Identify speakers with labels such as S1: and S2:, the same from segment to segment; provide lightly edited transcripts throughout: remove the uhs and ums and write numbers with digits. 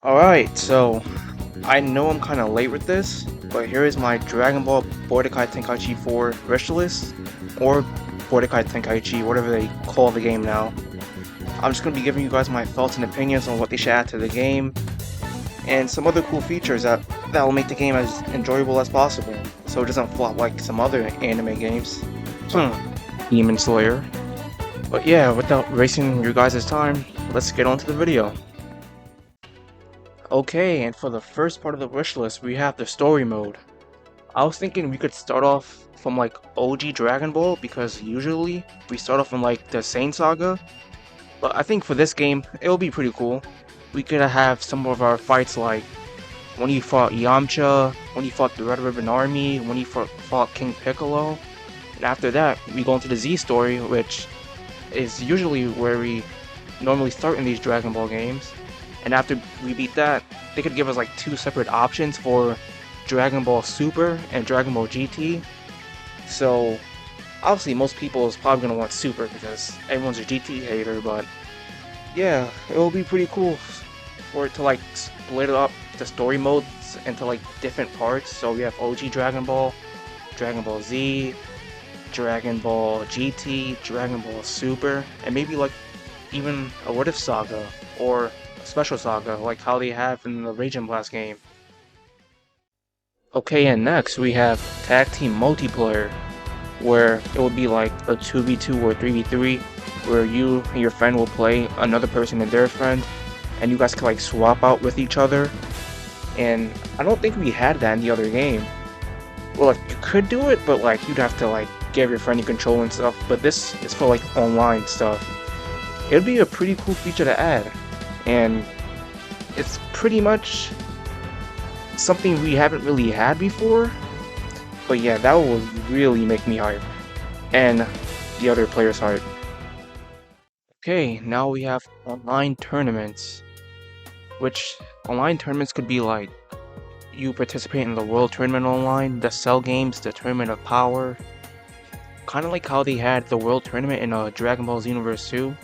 S1: Alright, so I know I'm kind of late with this, but here is my Dragon Ball Budokai Tenkaichi 4 wish list, or Budokai Tenkaichi, whatever they call the game now. I'm just going to be giving you guys my thoughts and opinions on what they should add to the game, and some other cool features that will make the game as enjoyable as possible, so it doesn't flop like some other anime games. Demon Slayer. But yeah, without wasting your guys' time, let's get on to the video. Okay, and for the first part of the wish list, we have the story mode. I was thinking we could start off from like OG Dragon Ball, because usually we start off in like the Saint Saga, but I think for this game, it'll be pretty cool. We could have some of our fights like when you fought Yamcha, when you fought the Red Ribbon Army, when you fought King Piccolo, and after that, we go into the Z story, which is usually where we normally start in these Dragon Ball games. And after we beat that, they could give us like two separate options for Dragon Ball Super and Dragon Ball GT. So obviously most people is probably going to want Super because everyone's a GT hater, but yeah, it'll be pretty cool for it to like split up the story modes into like different parts. So we have OG Dragon Ball Z, Dragon Ball GT, Dragon Ball Super, and maybe like even a What If Saga or Special Saga, like how they have in the Rage and Blast game. Okay, and next we have Tag Team Multiplayer, where it will be like a 2v2 or 3v3, where you and your friend will play another person and their friend, and you guys can like swap out with each other. And I don't think we had that in the other game. Well, like, you could do it, but like you'd have to like give your friend your control and stuff, but this is for like online stuff. It'd be a pretty cool feature to add, and it's pretty much something we haven't really had before. But yeah, that will really make me hype, and the other players hype. Okay, now we have online tournaments, which online tournaments could be like you participate in the World Tournament online, the Cell Games, the Tournament of Power, kind of like how they had the World Tournament in Dragon Ball Xenoverse 2,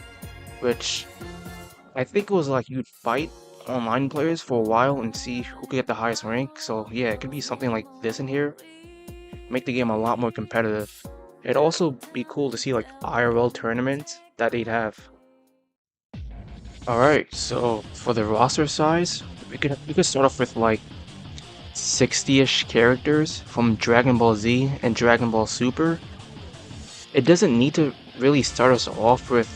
S1: which I think it was like you'd fight online players for a while and see who could get the highest rank. So yeah, it could be something like this in here, make the game a lot more competitive. It'd also be cool to see like IRL tournaments that they'd have. Alright, so for the roster size, we could start off with like 60-ish characters from Dragon Ball Z and Dragon Ball Super. It doesn't need to really start us off with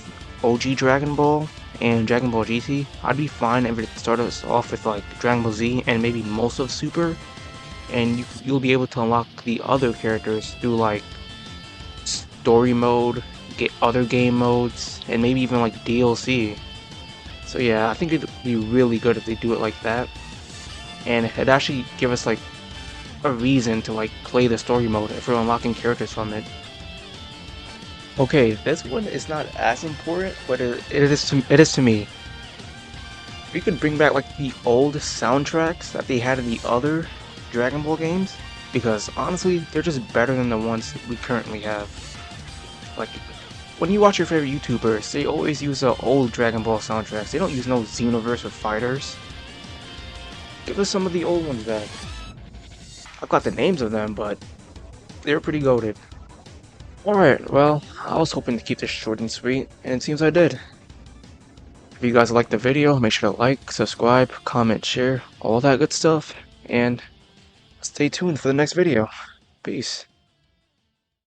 S1: OG Dragon Ball and Dragon Ball GT. I'd be fine if it started us off with like Dragon Ball Z and maybe most of Super, and you'll be able to unlock the other characters through like story mode, get other game modes, and maybe even like DLC. So yeah, I think it'd be really good if they do it like that, and it'd actually give us like a reason to like play the story mode if we're unlocking characters from it. Okay, this one is not as important, but it is to me. We could bring back like the old soundtracks that they had in the other Dragon Ball games, because honestly, they're just better than the ones we currently have. Like, when you watch your favorite YouTubers, they always use the old Dragon Ball soundtracks. They don't use no Xenoverse or Fighters. Give us some of the old ones back. I've got the names of them, but they're pretty goated. Alright, well, I was hoping to keep this short and sweet, and it seems I did. If you guys liked the video, make sure to like, subscribe, comment, share, all that good stuff, and stay tuned for the next video. Peace.